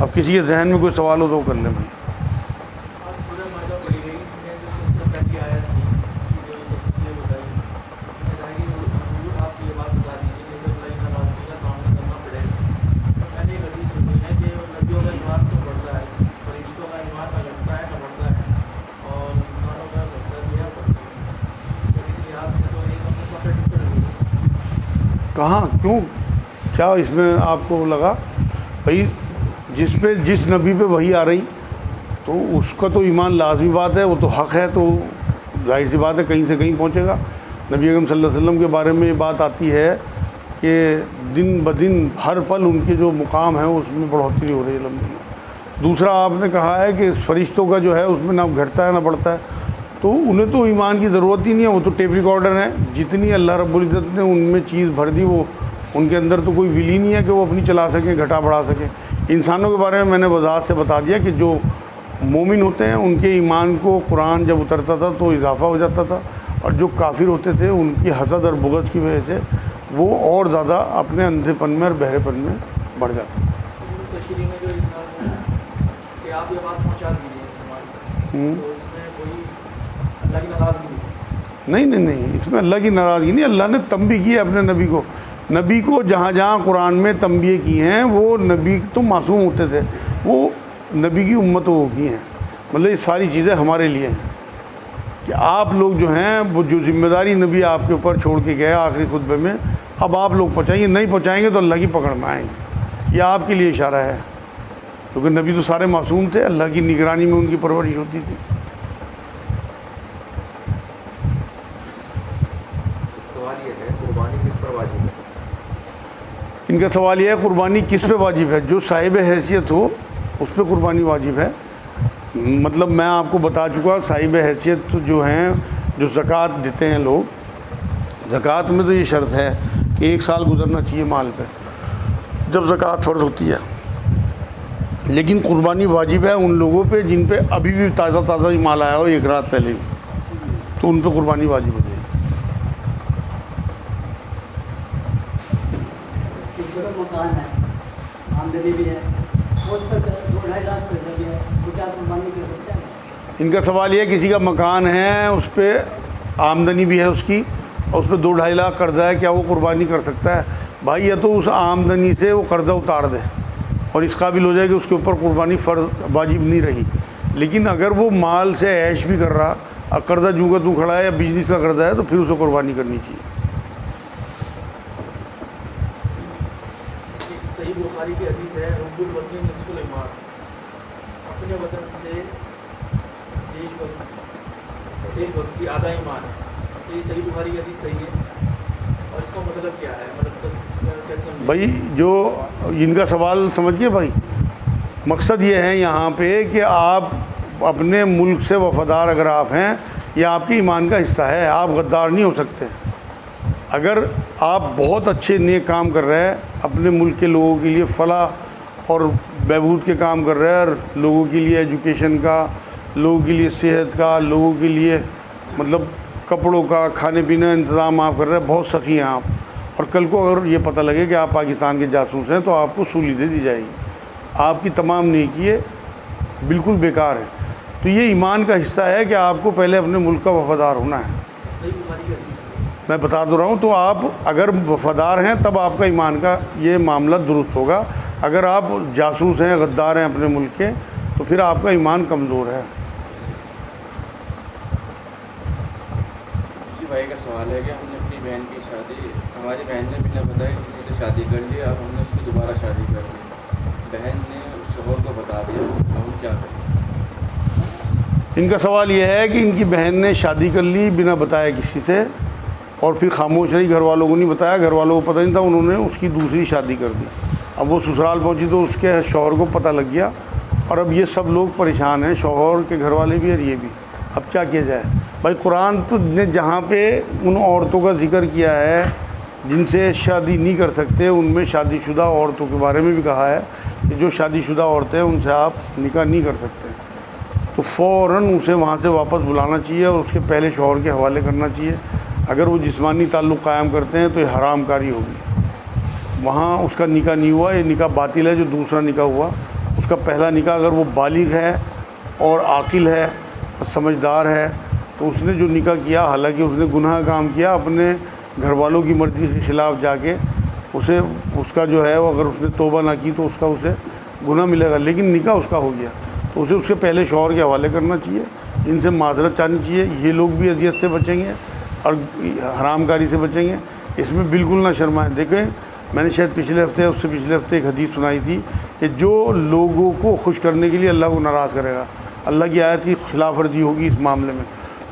اب کسی کے ذہن میں کوئی سوال ہو تو کر لیں بھائی۔ کہاں کیوں کیا اس میں آپ کو لگا بھائی؟ جس نبی پہ وحی آ رہی تو اس کا تو ایمان لازمی بات ہے، وہ تو حق ہے، تو ظاہر سی بات ہے کہیں سے کہیں پہنچے گا۔ نبی اکرم صلی اللہ علیہ وسلم کے بارے میں یہ بات آتی ہے کہ دن بدن ہر پل ان کے جو مقام ہے اس میں بڑھوتری ہو رہی ہے الحمدللہ۔ دوسرا آپ نے کہا ہے کہ فرشتوں کا جو ہے اس میں نہ گھٹتا ہے نہ بڑھتا ہے، تو انہیں تو ایمان کی ضرورت ہی نہیں ہے، وہ تو ٹیپ ریکارڈر ہیں۔ جتنی اللہ رب العزت نے ان میں چیز بھر دی، وہ ان کے اندر تو کوئی ویل ہی نہیں ہے کہ وہ اپنی چلا سکیں، گھٹا بڑھا سکیں۔ انسانوں کے بارے میں نے وضاحت سے بتا دیا کہ جو مومن ہوتے ہیں ان کے ایمان کو قرآن جب اترتا تھا تو اضافہ ہو جاتا تھا، اور جو کافر ہوتے تھے ان کی حسد اور بغض کی وجہ سے وہ اور زیادہ اپنے اندھے پن میں اور بہرے پن میں بڑھ جاتے ہیں۔ نہیں، اس میں اللہ کی ناراضگی نہیں، اللہ نے تنبیہ کی ہے اپنے نبی کو جہاں جہاں قرآن میں تنبیہ کی ہیں۔ وہ نبی تو معصوم ہوتے تھے، وہ نبی کی امت ہو گئی ہیں، مطلب یہ ساری چیزیں ہمارے لیے ہیں کہ آپ لوگ جو ہیں وہ جو ذمہ داری نبی آپ کے اوپر چھوڑ کے گئے آخری خطبے میں، اب آپ لوگ پہنچائیں گے، نہیں پہنچائیں گے تو اللہ کی پکڑ میں آئیں گے۔ یہ آپ کے لیے اشارہ ہے، کیونکہ نبی تو سارے معصوم تھے، اللہ کی نگرانی میں ان کی پرورش ہوتی تھی۔ سوال یہ ہے قربانی کس پر واجب ہے؟ ان کا سوال یہ ہے قربانی کس پہ واجب ہے؟ جو صاحب حیثیت ہو اس پہ قربانی واجب ہے۔ مطلب میں آپ کو بتا چکا، صاحب حیثیت جو ہیں، جو زکوٰۃ دیتے ہیں لوگ، زکوٰۃ میں تو یہ شرط ہے کہ 1 سال گزرنا چاہیے مال پہ جب زکوٰۃ فرض ہوتی ہے، لیکن قربانی واجب ہے ان لوگوں پہ جن پہ ابھی بھی تازہ ہی مال آیا ہو 1 رات پہلے بھی، تو ان پہ قربانی واجب ہو جائے گی۔ مکان ہے، آمدنی بھی ہے، اس پر 2-2.5 لاکھ پیسہ بھی ہے، وہ کیا قربانی کر سکتے ہیں؟ ان کا سوال یہ ہے کسی کا مکان ہے، اس پہ آمدنی بھی ہے اس کی، اور اس پہ 2-2.5 لاکھ قرضہ ہے، کیا وہ قربانی کر سکتا ہے؟ بھائی یا تو اس آمدنی سے وہ قرضہ اتار دے اور اس قابل ہو جائے کہ اس کے اوپر قربانی فرض واجب نہیں رہی، لیکن اگر وہ مال سے عیش بھی کر رہا اور قرضہ جو کا تو کھڑا ہے یا بزنس کا قرضہ ہے تو پھر اسے قربانی کرنی چاہیے۔ صحیح بخاری کی حدیث ہے حب الوطن نصف الایمان، اپنے وطن سے دیش بھکتی آدھا ایمان ہے۔ تو یہ صحیح بخاری کی حدیث صحیح ہے، اور اس کا مطلب کیا ہے؟ مطلب اس کا کیسے سمجھیں؟ بھائی جو ان کا سوال سمجھیے بھائی، مقصد یہ ہے یہاں پہ کہ آپ اپنے ملک سے وفادار اگر آپ ہیں، یہ آپ کے ایمان کا حصہ ہے، آپ غدار نہیں ہو سکتے۔ اگر آپ بہت اچھے نیک کام کر رہے ہیں، اپنے ملک کے لوگوں کے لیے فلاح اور بہبود کے کام کر رہے ہیں، اور لوگوں کے لیے ایجوکیشن کا، لوگوں کے لیے صحت کا، لوگوں کے لیے مطلب کپڑوں کا، کھانے پینے انتظام آپ کر رہے ہیں، بہت سخی ہیں آپ، اور کل کو اگر یہ پتہ لگے کہ آپ پاکستان کے جاسوس ہیں تو آپ کو سولی دے دی جائے گی، آپ کی تمام نیکییں بالکل بیکار ہیں۔ تو یہ ایمان کا حصہ ہے کہ آپ کو پہلے اپنے ملک کا وفادار ہونا ہے۔ صحیح بخاری کی حدیث ہے، میں بتا دو رہا ہوں، تو آپ اگر وفادار ہیں تب آپ کا ایمان کا یہ معاملہ درست ہوگا۔ اگر آپ جاسوس ہیں، غدار ہیں اپنے ملک کے، تو پھر آپ کا ایمان کمزور ہے۔ اسی بھائی کا سوال ہے کہ ہم نے اپنی بہن کی شادی، ہماری بہن نے بنا بتائے کسی سے شادی کر لی، اب ہم نے اس کی دوبارہ شادی کر لی، بہن نے اس شوہر کو بتا دیا، اب ہم کیا کریں؟ ان کا سوال یہ ہے کہ ان کی بہن نے شادی کر لی بنا بتایا کسی سے، اور پھر خاموش رہی، گھر والوں کو نہیں بتایا، گھر والوں کو پتہ نہیں تھا، انہوں نے اس کی دوسری شادی کر دی۔ اب وہ سسرال پہنچی تو اس کے شوہر کو پتہ لگ گیا، اور اب یہ سب لوگ پریشان ہیں، شوہر کے گھر والے بھی اور یہ بھی۔ اب کیا کیا جائے؟ بھائی قرآن تو نے جہاں پہ ان عورتوں کا ذکر کیا ہے جن سے شادی نہیں کر سکتے، ان میں شادی شدہ عورتوں کے بارے میں بھی کہا ہے کہ جو شادی شدہ عورتیں ہیں ان سے آپ نکاح نہیں کر سکتے، تو فوراً اسے وہاں سے واپس بلانا چاہیے اور اس کے پہلے شوہر کے حوالے کرنا چاہیے۔ اگر وہ جسمانی تعلق قائم کرتے ہیں تو یہ حرام کاری ہوگی، وہاں اس کا نکاح نہیں ہوا، یہ نکاح باطل ہے۔ جو دوسرا نکاح ہوا اس کا پہلا نکاح اگر وہ بالغ ہے اور عاقل ہے اور سمجھدار ہے تو اس نے جو نکاح کیا حالانکہ اس نے گناہ کام کیا اپنے گھر والوں کی مرضی کے خلاف جا کے اسے اس کا جو ہے وہ اگر اس نے توبہ نہ کی تو اس کا اسے گناہ ملے گا، لیکن نکاح اس کا ہو گیا تو اسے اس کے پہلے شوہر کے حوالے کرنا چاہیے، ان سے معذرت چاہنی چاہیے، یہ لوگ بھی اذیت سے بچیں گے اور حرام کاری سے بچیں گے، اس میں بالکل نہ شرمائیں۔ دیکھیں میں نے شاید پچھلے ہفتے اس سے پچھلے ہفتے ایک حدیث سنائی تھی کہ جو لوگوں کو خوش کرنے کے لیے اللہ کو ناراض کرے گا، اللہ کی آیت کی خلاف ورزی ہوگی اس معاملے میں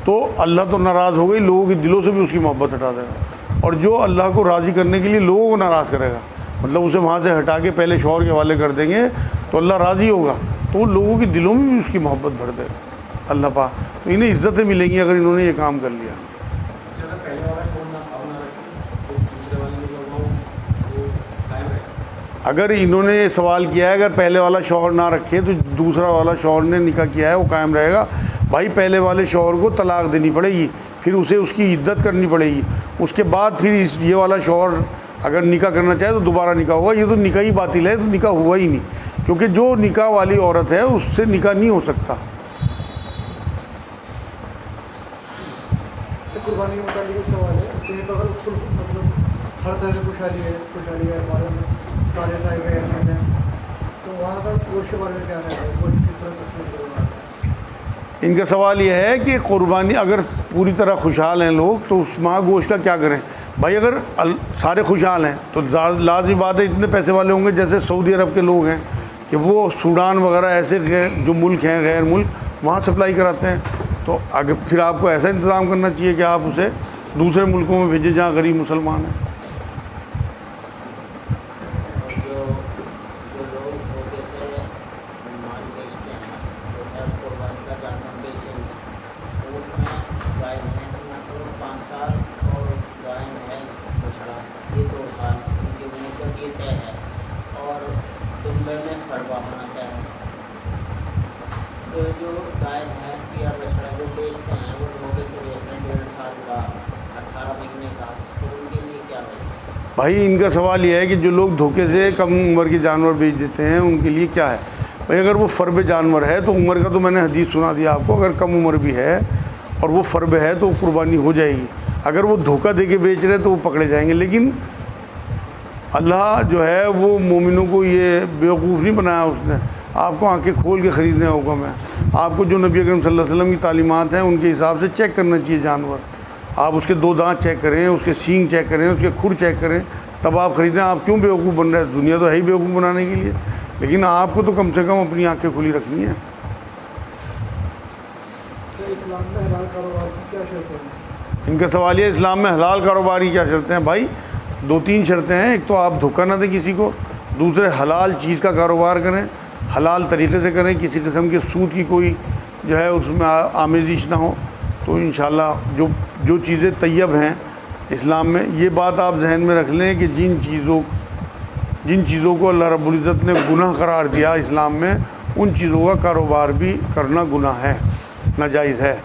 تو اللہ تو ناراض ہو گئی، لوگوں کے دلوں سے بھی اس کی محبت ہٹا دے گا، اور جو اللہ کو راضی کرنے کے لیے لوگوں کو ناراض کرے گا مطلب اسے وہاں سے ہٹا کے پہلے شوہر کے حوالے کر دیں گے تو اللہ راضی ہوگا تو وہ لوگوں کے دلوں میں بھی اس کی محبت بھر دے گا اللہ پاک، تو انہیں عزتیں ملیں گی اگر انہوں نے یہ کام کر لیا۔ اگر انہوں نے یہ سوال کیا ہے اگر پہلے والا شوہر نہ رکھے تو دوسرا والا شوہر نے نکاح کیا ہے وہ قائم رہے گا۔ بھائی پہلے والے شوہر کو طلاق دینی پڑے گی، پھر اسے اس کی عدت کرنی پڑے گی، اس کے بعد پھر یہ والا شوہر اگر نکاح کرنا چاہے تو دوبارہ نکاح ہوگا۔ یہ تو نکاح ہی باطل ہے، تو نکاح ہوا ہی نہیں، کیونکہ جو نکاح والی عورت ہے اس سے نکاح نہیں ہو سکتا۔ قربانی کے متعلق سوال ہے کہ اگر مطلب ہر طرح سے خوشحالی ہے ہمارے میں سارے صاحب ایسے ہیں تو وہاں کا گوشت کے بارے میں کیا ہے، گوشت کس طرح تقسیم کرنا؟ ان کا سوال یہ ہے کہ قربانی اگر پوری طرح خوشحال ہیں لوگ تو اس ماہ گوشت کا کیا کریں؟ بھائی اگر سارے خوشحال ہیں تو لازمی بات ہے اتنے پیسے والے ہوں گے جیسے سعودی عرب کے لوگ ہیں کہ وہ سوڈان وغیرہ ایسے جو ملک ہیں غیر ملک وہاں سپلائی کراتے ہیں، تو اگر پھر آپ کو ایسا انتظام کرنا چاہیے کہ آپ اسے دوسرے ملکوں میں بھیجیں جہاں غریب مسلمان ہیں۔ جو لوگ دھوکے سے مال بیچتے ہیں جیسے قربانی کا جانور بیچیں گے تو اس میں گائے بھینس میں تو 5 سال اور گائے بھینس بچھڑا یہ 2 سال ان کی مدت یہ طے ہے، اور دنبے میں فروا ہونا طے ہے۔ تو جو گائے بھینس یا بچھڑا جو بیچتے ہیں وہ دھوکے سے بیچتے ہیں 1.5 سال کا 18 مہینے کا، تو ان کے لیے کیا ہوگا؟ بھائی ان کا سوال یہ ہے کہ جو لوگ دھوکے سے کم عمر کے جانور بیچ دیتے ہیں ان کے لیے کیا ہے؟ بھائی اگر وہ فرب جانور ہے تو عمر کا تو میں نے حدیث سنا دیا آپ کو، اگر کم عمر بھی ہے اور وہ فرب ہے تو قربانی ہو جائے گی۔ اگر وہ دھوکہ دے کے بیچ رہے تو وہ پکڑے جائیں گے، لیکن اللہ جو ہے وہ مومنوں کو یہ بیوقوف نہیں بنایا، اس نے آپ کو آنکھیں کھول کے خریدنے کا حکم ہے۔ آپ کو جو نبی اکرم صلی اللہ علیہ وسلم کی تعلیمات ہیں ان کے حساب سے چیک کرنا چاہیے جانور، آپ اس کے 2 دانت چیک کریں، اس کے سینگ چیک کریں، اس کے کھر چیک کریں، تب آپ خریدیں۔ آپ کیوں بیوقوف بن رہے ہیں؟ دنیا تو ہے ہی بیوقوف بنانے کے لیے، لیکن آپ کو تو کم سے کم اپنی آنکھیں کھلی رکھنی ہیں۔ اسلام میں حلال کاروبار کی کیا شرطیں ہیں؟ ان کا سوال یہ اسلام میں حلال کاروبار کی کیا شرطیں ہیں؟ بھائی 2-3 شرطیں ہیں، ایک تو آپ دھوکہ نہ دیں کسی کو، دوسرے حلال چیز کا کاروبار کریں، حلال طریقے سے کریں، کسی قسم کے سود کی کوئی جو ہے اس میں آمیزش نہ ہو، تو انشاءاللہ جو چیزیں طیب ہیں اسلام میں، یہ بات آپ ذہن میں رکھ لیں کہ جن چیزوں کو اللہ رب العزت نے گناہ قرار دیا اسلام میں ان چیزوں کا کاروبار بھی کرنا گناہ ہے، ناجائز ہے۔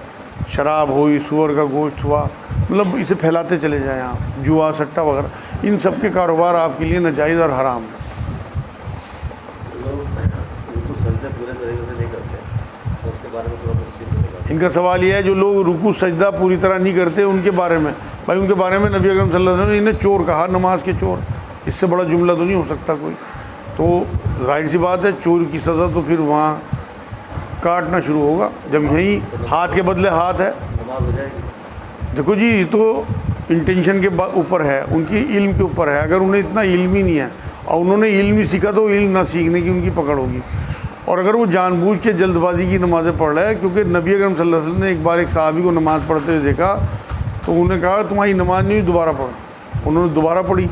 شراب ہوئی، سور کا گوشت ہوا، مطلب اسے پھیلاتے چلے جائیں آپ، جوا سٹہ وغیرہ، ان سب کے کاروبار آپ کے لیے ناجائز اور حرام ہے۔ لوگ رکوع سجدے پورے طریقے سے نہیں کرتے، اس کے بارے میں تھوڑا تفصیل بتائیں۔ ان کا سوال یہ ہے جو لوگ رکوع سجدہ پوری طرح نہیں کرتے ان کے بارے میں، بھائی ان کے بارے میں نبی اکرم صلی اللہ علیہ وسلم نے انہیں چور کہا، نماز کے چور، اس سے بڑا جملہ تو نہیں ہو سکتا کوئی، تو ظاہر سی بات ہے چور کی سزا تو پھر وہاں کاٹنا شروع ہوگا، جب یہیں ہاتھ کے بدلے ہاتھ ہے۔ نماز ہو جائے گی؟ دیکھو جی یہ تو انٹینشن کے اوپر ہے، ان کی علم کے اوپر ہے، اگر انہیں اتنا علم ہی نہیں ہے اور انہوں نے علم ہی سیکھا تو علم نہ سیکھنے کی ان کی پکڑ ہوگی، اور اگر وہ جان بوجھ کے جلد بازی کی نمازیں پڑھ رہے ہیں، کیونکہ نبی اکرم صلی اللہ علیہ وسلم نے ایک بار ایک صحابی کو نماز پڑھتے ہوئے دیکھا تو انہوں نے کہا تمہاری نماز نہیں ہوئی، دوبارہ پڑھو۔ انہوں نے دوبارہ پڑھی،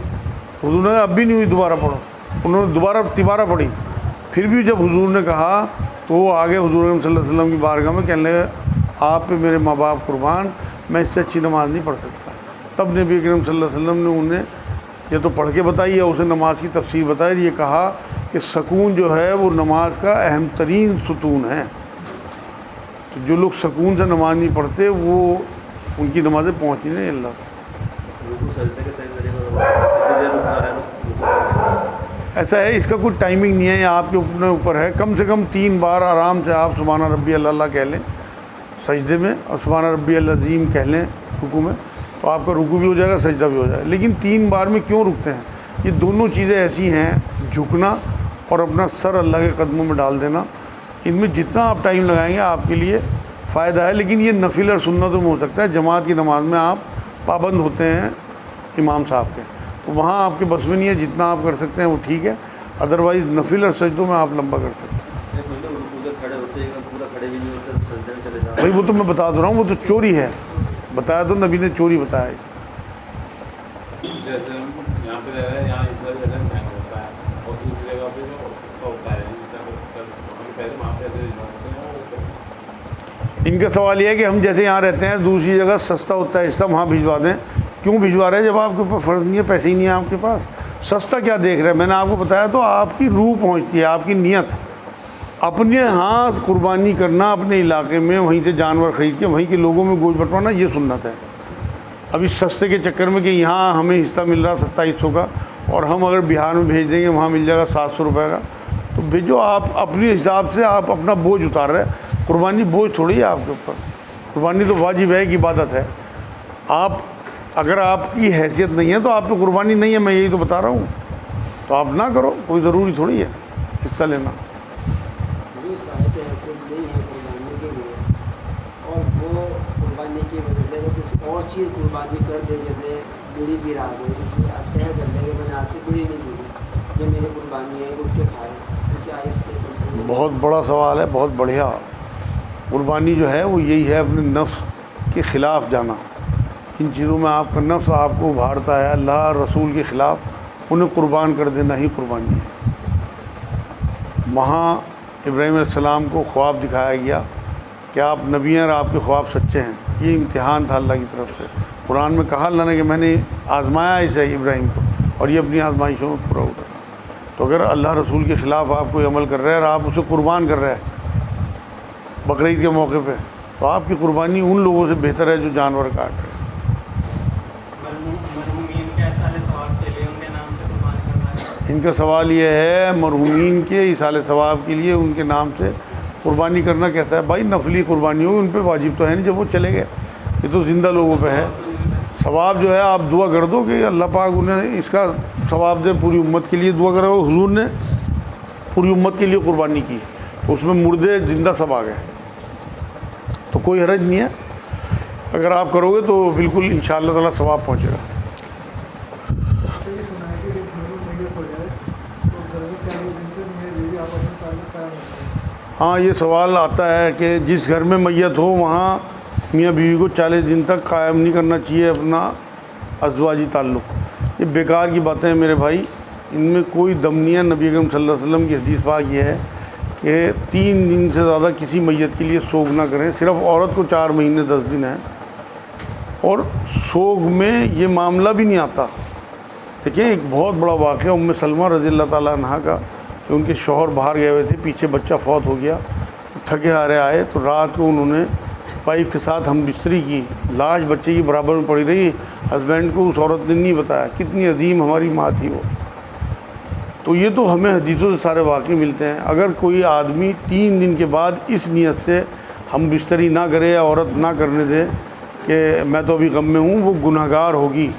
حضور نے اب بھی نہیں ہوئی، دوبارہ پڑھو۔ انہوں نے دوبارہ پڑھی، پھر بھی جب حضور نے کہا تو وہ آگے حضور صلی اللہ علیہ وسلم کی بارگاہ میں کہنے لگے آپ پہ میرے ماں باپ قربان، میں اس سے اچھی نماز نہیں پڑھ سکتا۔ تب نبی اکرم صلی اللہ علیہ وسلم نے انہیں یہ تو پڑھ کے بتائی ہے، اسے نماز کی تفسیر بتائی، یہ کہا کہ سکون جو ہے وہ نماز کا اہم ترین ستون ہے، تو جو لوگ سکون سے نماز نہیں پڑھتے وہ ان کی نمازیں پہنچ نہیں اللہ تک۔ رکوع سجدے کے صحیح طریقے سے کتنی دیر رکنا ہے؟ ایسا ہے، اس کا کوئی ٹائمنگ نہیں ہے، یہ آپ کے اپنے اوپر ہے. کم سے کم 3 بار آرام سے آپ سبحان ربی اللہ کہہ لیں سجدے میں، اور سبحان ربی العظیم کہہ لیں رکوع میں، تو آپ کا رکوع بھی ہو جائے گا، سجدہ بھی ہو جائے گا. لیکن 3 بار میں کیوں رکتے ہیں؟ یہ دونوں چیزیں ایسی ہیں، جھکنا اور اپنا سر اللہ کے قدموں میں ڈال دینا. ان میں جتنا آپ ٹائم لگائیں گے آپ کے لیے فائدہ ہے. لیکن یہ نفل اور سنتوں میں ہو سکتا ہے. جماعت کی نماز میں آپ پابند ہوتے ہیں امام صاحب کے، تو وہاں آپ کے بس میں نہیں ہے، جتنا آپ کر سکتے ہیں وہ ٹھیک ہے. ادروائز نفل اور سجدوں میں آپ لمبا کر سکتے ہیں. کھڑے ہوتے ہیں پورا کھڑے بھی نہیں ہوتے، سجدے میں چلے جاؤ. بھائی وہ تو میں بتا دے رہا ہوں، وہ تو چوری ہے، بتایا تو نبی نے چوری بتایا ہے. جیسے یہاں پہ رہ رہے ہیں، یہاں اس طرح جیسے مہنگا ہوتا ہے اور دوسری جگہ پہ جو سستا ہوتا ہے، پہلے وہاں پہ ایسے ان کا سوال یہ ہے کہ ہم جیسے یہاں رہتے ہیں، دوسری جگہ سستا ہوتا ہے، اس طرح وہاں بھجوا دیں. کیوں بھجوا رہے ہیں جب آپ کے اوپر فرض نہیں ہے، پیسے ہی نہیں ہیں آپ کے پاس؟ سستا کیا دیکھ رہے ہیں؟ میں نے آپ کو بتایا تو آپ کی روح پہنچتی ہے، آپ کی نیت. اپنے ہاتھ قربانی کرنا اپنے علاقے میں، وہیں سے جانور خرید کے وہیں کے لوگوں میں گوشت بٹوانا، یہ سنت ہے. اب اس سستے کے چکر میں کہ یہاں ہمیں حصہ مل رہا 2700 کا، اور ہم اگر بہار میں بھیج دیں گے وہاں مل جائے گا 700 روپے کا، تو بھیجو. آپ اپنے حساب سے آپ اپنا بوجھ اتار رہے ہیں. قربانی بوجھ تھوڑی ہے آپ کے اوپر، قربانی تو واجب ہے، ایک عبادت ہے. آپ اگر آپ کی حیثیت نہیں ہے تو آپ پہ قربانی نہیں ہے، میں یہی تو بتا رہا ہوں. تو آپ نہ کرو، کوئی ضروری تھوڑی ہے حصہ لینا. جو صاحب حیثیت نہیں ہے قربانی کے لیے، اور وہ قربانی کی وجہ سے اگر کچھ اور چیز قربانی کر دے، جیسے بیڑی پی رہا ہو، طے کر لے کہ میں نے آپ سے بیڑی نہیں پی، یہ میری قربانی ہے، اٹھ کے کھائے، تو کیا اس سے؟ بہت بڑا سوال ہے، بہت بڑھیا. قربانی جو ہے وہ یہی ہے، اپنے نفس کے خلاف جانا. ان چیزوں میں آپ کا نفس آپ کو ابھارتا ہے اللہ اور رسول کے خلاف، انہیں قربان کر دینا ہی قربانی ہے. وہاں ابراہیم علیہ السلام کو خواب دکھایا گیا کہ آپ نبی ہیں اور آپ کے خواب سچے ہیں. یہ امتحان تھا اللہ کی طرف سے. قرآن میں کہا اللہ نے کہ میں نے آزمایا اسے ابراہیم کو، اور یہ اپنی آزمائشوں میں پورا اترا. تو اگر اللہ رسول کے خلاف آپ کوئی عمل کر رہے ہیں اور آپ اسے قربان کر رہے ہیں بقرعید کے موقع پہ، تو آپ کی قربانی ان لوگوں سے بہتر ہے جو جانور کاٹ رہے ہیں. مرحومین کے ایسالِ ثواب کے لیے ان کے نام سے قربانی کرنا ہے. ان کا سوال یہ ہے مرحومین کے ایصال ثواب کے لیے ان کے نام سے قربانی کرنا کیسا ہے؟ بھائی نفلی قربانی ہو، ان پہ واجب تو ہے نہیں جب وہ چلے گئے، یہ تو زندہ لوگوں پہ ہے. ثواب جو ہے آپ دعا کر دو کہ اللہ پاک انہیں اس کا ثواب دے. پوری امت کے لیے دعا کرو. حضور نے پوری امت کے لیے قربانی کی، تو اس میں مردے زندہ سب آ گئے، تو کوئی حرج نہیں ہے. اگر آپ کرو گے تو بالکل انشاءاللہ تعالیٰ ثواب پہنچے گا. یہ سنا ہے کہ جب گھر میں میت ہو جائے تو گھر میں 40 دن تک میاں بیوی آپس میں تعلق قائم رکھتے ہیں. ہاں یہ سوال آتا ہے کہ جس گھر میں میت ہو وہاں میاں بیوی کو 40 دن تک قائم نہیں کرنا چاہیے اپنا ازواجی تعلق. یہ بیکار کی باتیں ہیں میرے بھائی، ان میں کوئی دم نہیں ہے. نبی اکرم صلی اللہ علیہ وسلم کی حدیث پاک یہ ہے کہ 3 دن سے زیادہ کسی میت کے لیے سوگ نہ کریں. صرف عورت کو 4 مہینے 10 دن ہیں، اور سوگ میں یہ معاملہ بھی نہیں آتا. دیکھیں ایک بہت بڑا واقعہ ام سلمہ رضی اللہ تعالیٰ عنہ کا، کہ ان کے شوہر باہر گئے ہوئے تھے، پیچھے بچہ فوت ہو گیا، تھکے ہارے آئے تو رات کو انہوں نے وائف کے ساتھ ہم بستری کی. لاش بچے کی برابر میں پڑی رہی. ہسبینڈ کو اس عورت نے نہیں بتایا. کتنی عظیم ہماری ماں تھی وہ. تو یہ تو ہمیں حدیثوں سے سارے واقع ملتے ہیں. اگر کوئی آدمی 3 دن کے بعد اس نیت سے ہم بستری نہ کرے یا عورت نہ کرنے دے کہ میں تو ابھی غم میں ہوں، وہ گناہ گار ہوگی.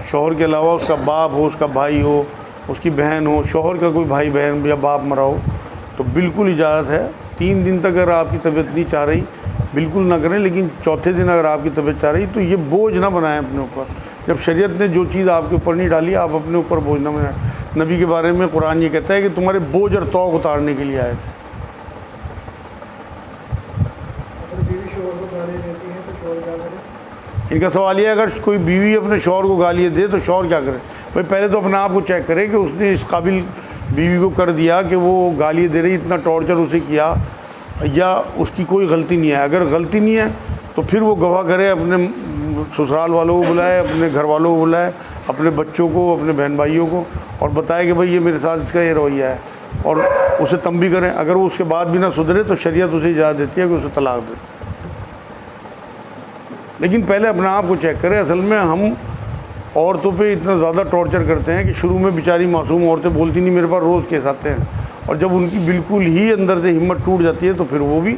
شوہر کے علاوہ اس کا باپ ہو، اس کا بھائی ہو، اس کی بہن ہو، شوہر کا کوئی بھائی بہن یا باپ مرا ہو، تو بالکل اجازت ہے. 3 دن تک اگر آپ کی طبیعت نہیں چاہ رہی بالکل نہ کریں، لیکن چوتھے دن اگر آپ کی طبیعت چاہ رہی تو یہ بوجھ نہ بنائیں اپنے اوپر. جب شریعت نے جو چیز آپ کے اوپر نہیں ڈالی آپ اپنے اوپر بوجھ نہ بنائیں. نبی کے بارے میں قرآن یہ کہتا ہے کہ تمہارے بوجھ اور توق اتارنے کے لیے آئے تھے. اگر بیوی شوہر کو گالی دیتی ہے تو شوہر کیا کرے؟ ان کا سوال یہ ہے اگر کوئی بیوی اپنے شوہر کو گالی دے تو شوہر کیا کرے؟ بھائی پہلے تو اپنے آپ کو چیک کرے کہ اس نے اس قابل بیوی کو کر دیا کہ وہ گالی دے رہی، اتنا ٹارچر اسے کیا، یا اس کی کوئی غلطی نہیں ہے. اگر غلطی نہیں ہے تو پھر وہ گواہ کرے، اپنے سسرال والوں کو بلائے، اپنے گھر والوں کو بلائے، اپنے بچوں کو، اپنے بہن بھائیوں کو، اور بتائے کہ بھائی یہ میرے ساتھ اس کا یہ رویہ ہے، اور اسے تنبیہ کریں. اگر وہ اس کے بعد بھی نہ سدھرے تو شریعت اسے اجازت دیتی ہے کہ اسے طلاق دے. لیکن پہلے اپنے آپ کو چیک کرے. اصل میں ہم عورتوں پہ اتنا زیادہ ٹارچر کرتے ہیں کہ شروع میں بیچاری معصوم عورتیں بولتی نہیں، میرے پاس روز کیس آتے ہیں، اور جب ان کی بالکل ہی اندر سے ہمت ٹوٹ جاتی ہے تو پھر وہ بھی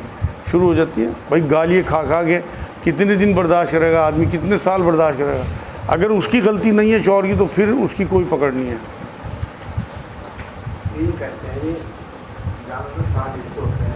شروع ہو جاتی ہے. بھائی گالیاں کھا کھا کے کتنے دن برداشت کرے گا آدمی، کتنے سال برداشت کرے گا؟ اگر اس کی غلطی نہیں ہے شوہر کی تو پھر اس کی کوئی پکڑ نہیں ہے. یہ کہتے ہیں جی جہاں پر 7 حصے ہوتے ہیں،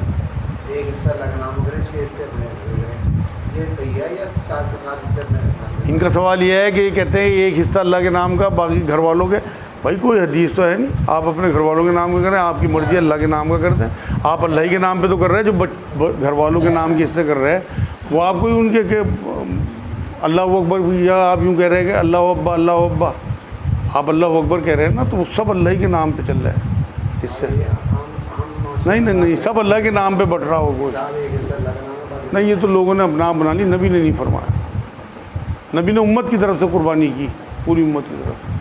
ایک حصہ اللہ کا نام کریں، 6 حصے اپنے کریں، یہ صحیح ہے یا 7 کے 7 حصے اپنے؟ ان کا سوال یہ ہے کہ یہ کہتے ہیں ایک حصہ اللہ کے نام کا، باقی گھر والوں کے. بھائی کوئی حدیث تو ہے نہیں، آپ اپنے گھر والوں کے نام کا کریں، آپ کی مرضی اللہ کے نام کا کرتے ہیں. آپ اللہ ہی کے نام پہ تو کر رہے ہیں، جو گھر والوں کے نام کے حصے کر رہے ہیں وہ آپ کو ان کے کہ اللہ اکبر، یا آپ یوں کہہ رہے ہیں کہ اللہ ابا اللہ ابا، آپ اللہ اکبر کہہ رہے ہیں نا، تو وہ سب اللہ ہی کے نام پہ چل رہا ہے. اس سے نہیں سب اللہ کے نام پہ بٹ رہا ہو کوئی نہیں. یہ تو لوگوں نے اپنا آپ بنا لی، نبی نے نہیں فرمایا. نبی نے امت کی طرف سے قربانی کی، پوری امت کی طرف.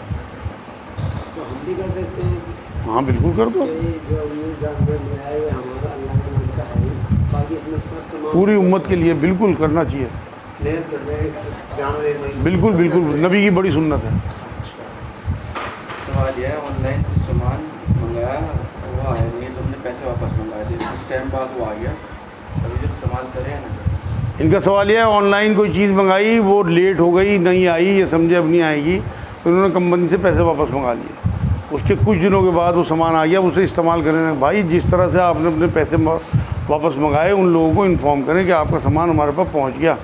تو ہم بھی کر سکتے ہیں. ہاں بالکل کر دو. جو ہم نے جانور لیا ہے ہمارا اللہ کے نام کا ہے ہی، باقی اس میں سب تمام پوری امت کے لیے بالکل کرنا چاہیے. بالکل بالکل نبی کی بڑی سنت ہے. سوال یہ ہے آن لائن کچھ سامان منگایا وہ آیا نہیں، تم نے پیسے واپس منگائے تھے، کچھ ٹائم بعد وہ آ گیا، ابھی جو استعمال کریں نا. ان کا سوال یہ ہے آن لائن کوئی چیز منگائی، وہ لیٹ ہو گئی، نہیں آئی، یہ سمجھے اب نہیں آئے گی، تو انہوں نے کمپنی سے پیسے واپس منگا لیے. اس کے کچھ دنوں کے بعد وہ سامان آ گیا، اسے استعمال کریں. بھائی جس طرح سے آپ نے اپنے پیسے واپس منگائے ان لوگوں کو انفارم کریں کہ آپ کا سامان ہمارے پاس پہنچ گیا.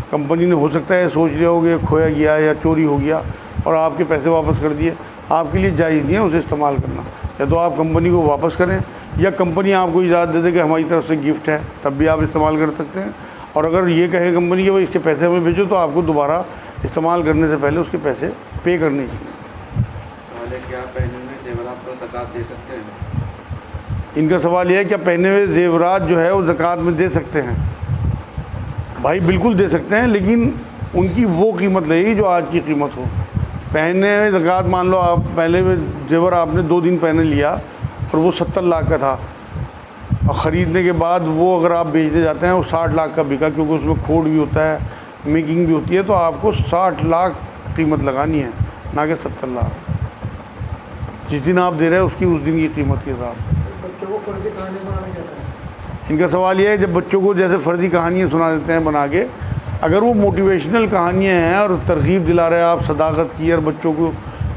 کمپنی نے ہو سکتا ہے سوچ لیا ہو کہ کھویا گیا یا چوری ہو گیا اور آپ کے پیسے واپس کر دیے. آپ کے لیے جائز نہیں ہے اسے استعمال کرنا. یا تو آپ کمپنی کو واپس کریں، یا کمپنی آپ کو اجازت دے دے کہ ہماری طرف سے گفٹ ہے، تب بھی آپ استعمال کر سکتے ہیں. اور اگر یہ کہے کمپنی کہ بھائی اس کے پیسے ہمیں بھیجو، تو آپ کو دوبارہ استعمال کرنے سے پہلے اس کے پیسے پے کرنے چاہیے. سوال ہے کیا پہنے ہوئے زیورات پر زکوٰۃ دے سکتے ہیں؟ ان کا سوال یہ ہے کیا پہنے ہوئے زیورات جو ہے وہ زکوٰۃ میں دے سکتے ہیں؟ بھائی بالکل دے سکتے ہیں، لیکن ان کی وہ قیمت لگے گی جو آج کی قیمت ہو. پہنے ہوئے زکوٰۃ مان لو آپ پہلے ہوئے زیور آپ نے 2 دن پہنے لیا اور وہ 70 لاکھ کا تھا، اور خریدنے کے بعد وہ اگر آپ بیچنے جاتے ہیں وہ 60 لاکھ کا بکا، کیونکہ اس میں کھوٹ بھی ہوتا ہے، میکنگ بھی ہوتی ہے، تو آپ کو 60 لاکھ قیمت لگانی ہے، نہ کہ 70 لاکھ. جس دن آپ دے رہے ہیں اس دن کی قیمت کے حساب. بچوں کو فرضی کہانی بنانا کہتا ہے. ان کا سوال یہ ہے جب بچوں کو جیسے فرضی کہانیاں سنا دیتے ہیں بنا کے، اگر وہ موٹیویشنل کہانیاں ہیں اور ترغیب دلا رہے ہیں آپ صداقت کی اور بچوں کو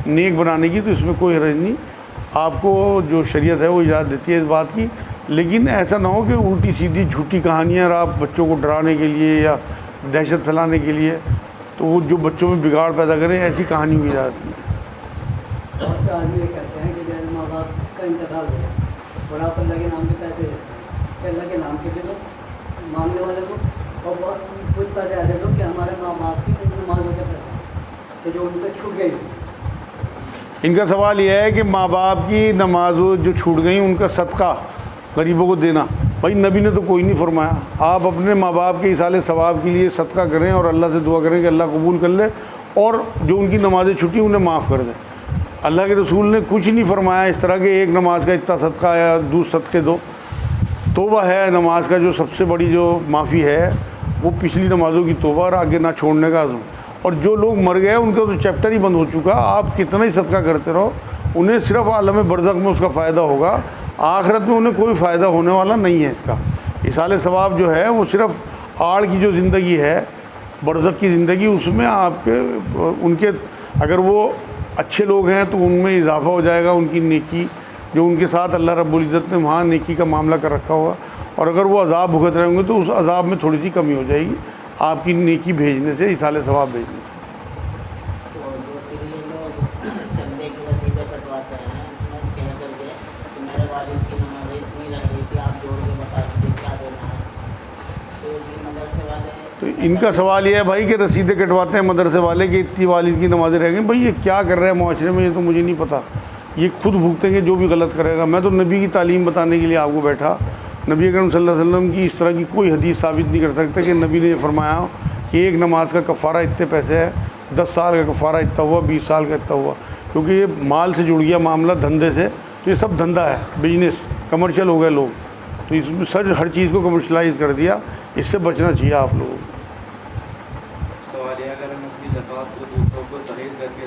نیک بنانے کی، تو اس میں کوئی حرج نہیں. آپ کو جو شریعت ہے وہ اجازت دیتی ہے اس بات کی. لیکن ایسا نہ ہو کہ الٹی سیدھی جھوٹی کہانیاں اور آپ بچوں کو ڈرانے کے لیے یا دہشت پھیلانے کے لیے، تو وہ جو بچوں میں بگاڑ پیدا کریں، ایسی کہانیوں کی اجازت نہیں ہے. بہت سے آدمی یہ کہتے ہیں کہ جیسے ماں باپ کا انتقال ہو گیا اور آپ اللہ کے نام کے پیسے دیتے ہیں کہ اللہ کے نام کے دے دو مانگنے والے کو، اور بہت کچھ پیسے ایسے دو کہ ہمارے ماں باپ کی نمازوں کے پیسے کہ جو ان سے چھوٹ گئی. ان کا سوال یہ ہے کہ ماں باپ کی نمازوں جو چھوٹ گئیں ان کا صدقہ غریبوں کو دینا. بھائی نبی نے تو کوئی نہیں فرمایا. آپ اپنے ماں باپ کے ایصال ثواب کے لیے صدقہ کریں اور اللہ سے دعا کریں کہ اللہ قبول کر لے اور جو ان کی نمازیں چھٹی انہیں معاف کر دیں. اللہ کے رسول نے کچھ نہیں فرمایا اس طرح کہ ایک نماز کا اتنا صدقہ یا صدقے دو. توبہ ہے نماز کا جو سب سے بڑی جو معافی ہے، وہ پچھلی نمازوں کی توبہ اور آگے نہ چھوڑنے کا عزم. اور جو لوگ مر گئے ان کا تو چیپٹر ہی بند ہو چکا. آپ کتنا ہی صدقہ کرتے رہو، انہیں صرف عالم برزخ میں اس کا فائدہ ہوگا، آخرت میں انہیں کوئی فائدہ ہونے والا نہیں ہے اس کا. ایصال ثواب جو ہے وہ صرف آڑ کی جو زندگی ہے، برزخ کی زندگی، اس میں آپ کے ان کے اگر وہ اچھے لوگ ہیں تو ان میں اضافہ ہو جائے گا، ان کی نیکی جو ان کے ساتھ اللہ رب العزت نے وہاں نیکی کا معاملہ کر رکھا ہوگا. اور اگر وہ عذاب بھگت رہے ہوں گے تو اس عذاب میں تھوڑی سی کمی ہو جائے گی آپ کی نیکی بھیجنے سے، ایصال ثواب بھیجنے سے. تو جو پھر یہ لوگ چندے کی رسیدیں کٹواتے ہیں اس میں کہہ کر کے کہ میرے والد کی نماز اتنی رہ گئی تھی، آپ جوڑ کے بتا دیجیے کیا دینا ہے. تو یہ مدرسے والے تو ان کا سوال یہ ہے بھائی کہ رسیدیں کٹواتے ہیں مدرسے والے کہ اتنی والد کی نمازیں رہ گئیں. بھائی یہ کیا کر رہے ہیں معاشرے میں، یہ تو مجھے نہیں پتہ. یہ خود بھگتیں گے جو بھی غلط کرے گا. میں تو نبی کی تعلیم بتانے کے لیے آپ کو بیٹھا. نبی اکرم صلی اللہ علیہ وسلم کی اس طرح کی کوئی حدیث ثابت نہیں کر سکتے کہ نبی نے یہ فرمایا ہو کہ ایک نماز کا کفارہ اتنے پیسے ہے، 10 سال کا کفارہ اتنا ہوا، 20 سال کا اتنا ہوا. کیونکہ یہ مال سے جڑ گیا معاملہ، دھندے سے. تو یہ سب دھندا ہے، بزنس، کمرشل ہو گئے لوگ. تو اس میں سر ہر چیز کو کمرشلائز کر دیا. اس سے بچنا چاہیے آپ لوگوں کو. سوال یہ اگر ہم اپنی زکوٰۃ کو دوسروں کو تحریر کر کے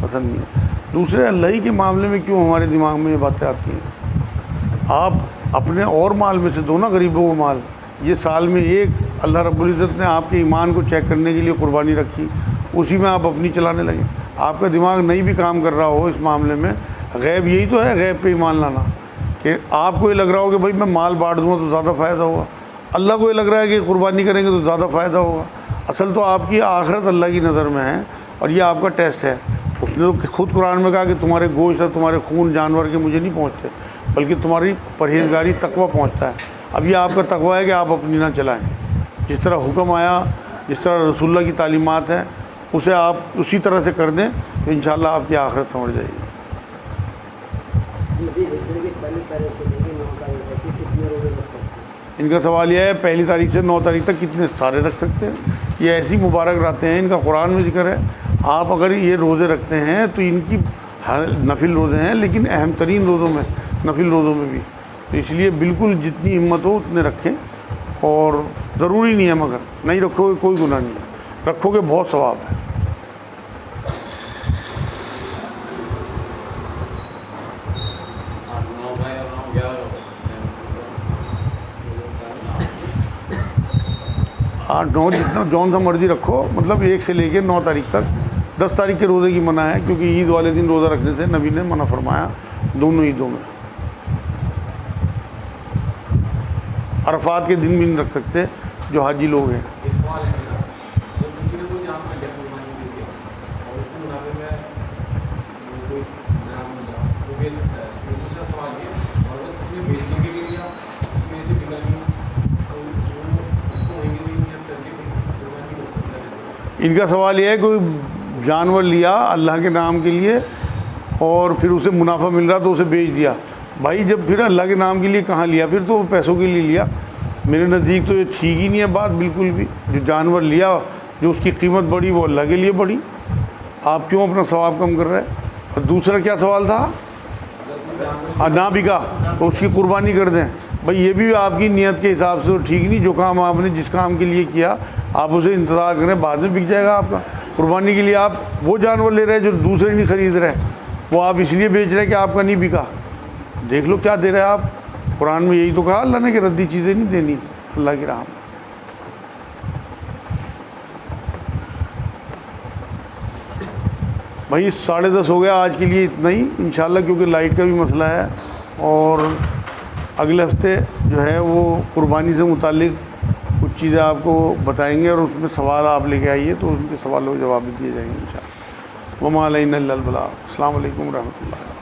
پسند نہیں ہے. دوسرے اللہ ہی کے معاملے میں کیوں ہمارے دماغ میں یہ باتیں آتی ہیں؟ آپ اپنے اور مال میں سے دو نا غریبوں کو مال. یہ سال میں ایک اللہ رب العزت نے آپ کے ایمان کو چیک کرنے کے لیے قربانی رکھی, اسی میں آپ اپنی چلانے لگے. آپ کا دماغ نہیں بھی کام کر رہا ہو اس معاملے میں, غیب یہی تو ہے, غیب پہ ایمان لانا, کہ آپ کو یہ لگ رہا ہو کہ بھائی میں مال بانٹ دوں گا تو زیادہ فائدہ ہوگا, اللہ کو یہ لگ رہا ہے کہ قربانی کریں گے تو زیادہ فائدہ ہوگا. اصل تو آپ کی آخرت اللہ کی نظر میں ہے, اور یہ آپ کا ٹیسٹ ہے. اس نے تو خود قرآن میں کہا کہ تمہارے گوشت اور تمہارے خون جانور کے مجھے نہیں پہنچتے, بلکہ تمہاری پرہیزگاری تقویٰ پہنچتا ہے. اب یہ آپ کا تقویٰ ہے کہ آپ اپنی نہ چلائیں, جس طرح حکم آیا, جس طرح رسول اللہ کی تعلیمات ہیں, اسے آپ اسی طرح سے کر دیں تو انشاءاللہ آپ کی آخرت سمجھ جائے گی. پہلی تاریخ سے لے کے 9 تاریخ تک کتنے روزے رکھ سکتے ہیں؟ ان کا سوال یہ ہے پہلی تاریخ سے 9 تاریخ تک کتنے سارے رکھ سکتے ہیں. یہ ایسی مبارک راتیں ہیں, ان کا قرآن میں ذکر ہے. آپ اگر یہ روزے رکھتے ہیں تو ان کی نفل روزے ہیں, لیکن اہم ترین روزوں میں, نفل روزوں میں بھی. تو اس لیے بالکل جتنی ہمت ہو اتنے رکھیں, اور ضروری نہیں ہے, مگر نہیں رکھو گے کوئی گناہ نہیں ہے, رکھو گے بہت ثواب ہے. آٹھ 9 جتنا جون سا مرضی رکھو, مطلب 1 سے لے کے 9 تاریخ تک. 10 تاریخ کے روزے کی منع ہے, کیونکہ عید والے دن روزہ رکھنے سے نبی نے منع فرمایا دونوں عیدوں میں. عرفات کے دن بھی نہیں رکھ سکتے جو حاجی لوگ ہیں. ایک سوال ہے میرا, جب کسی نے کوئی جانور لیا قربانی کے لیے اور اس کو منافع میں کوئی نام ملا وہ بیچ سکتا ہے. دوسرا سوال یہ, اور اگر کسی نے بیچنے کے لیے لیا, کسی نے اسے بنا لی, تو اس کو وہیں کی نیت کر کے قربانی کر سکتا ہے. ان کا سوال یہ ہے کوئی جانور لیا اللہ کے نام کے لیے اور پھر اسے منافع مل رہا تو اسے بیچ دیا. بھائی جب پھر اللہ کے نام کے لیے کہاں لیا, پھر تو پیسوں کے لیے لیا. میرے نزدیک تو یہ ٹھیک ہی نہیں ہے بات بالکل بھی. جو جانور لیا, جو اس کی قیمت بڑھی وہ اللہ کے لیے بڑھی, آپ کیوں اپنا ثواب کم کر رہے ہیں؟ اور دوسرا کیا سوال تھا؟ نہ بکا تو اس کی قربانی کر دیں. بھائی یہ بھی آپ کی نیت کے حساب سے تو ٹھیک نہیں. جو کام آپ نے جس کام کے لیے کیا آپ اسے انتظار کریں, بعد میں بک جائے گا آپ کا. قربانی کے لیے آپ وہ جانور لے رہے ہیں جو دوسرے نہیں خرید رہے, وہ آپ اس لیے بیچ رہے ہیں کہ آپ کا نہیں بکا. دیکھ لو کیا دے رہے ہیں آپ. قرآن میں یہی تو کہا اللہ نے کہ ردی چیزیں نہیں دینی اللہ کی راہ میں. بھائی 10:30 ہو گیا, آج کے لیے اتنا ہی انشاءاللہ, کیونکہ لائٹ کا بھی مسئلہ ہے. اور اگلے ہفتے جو ہے وہ قربانی سے متعلق کچھ چیزیں آپ کو بتائیں گے, اور اس میں سوال آپ لے کے آئیے تو ان کے سوالوں کے جواب بھی دیے جائیں گے انشاءاللہ. وما علینا الا البلاغ. السلام علیکم ورحمۃ اللہ.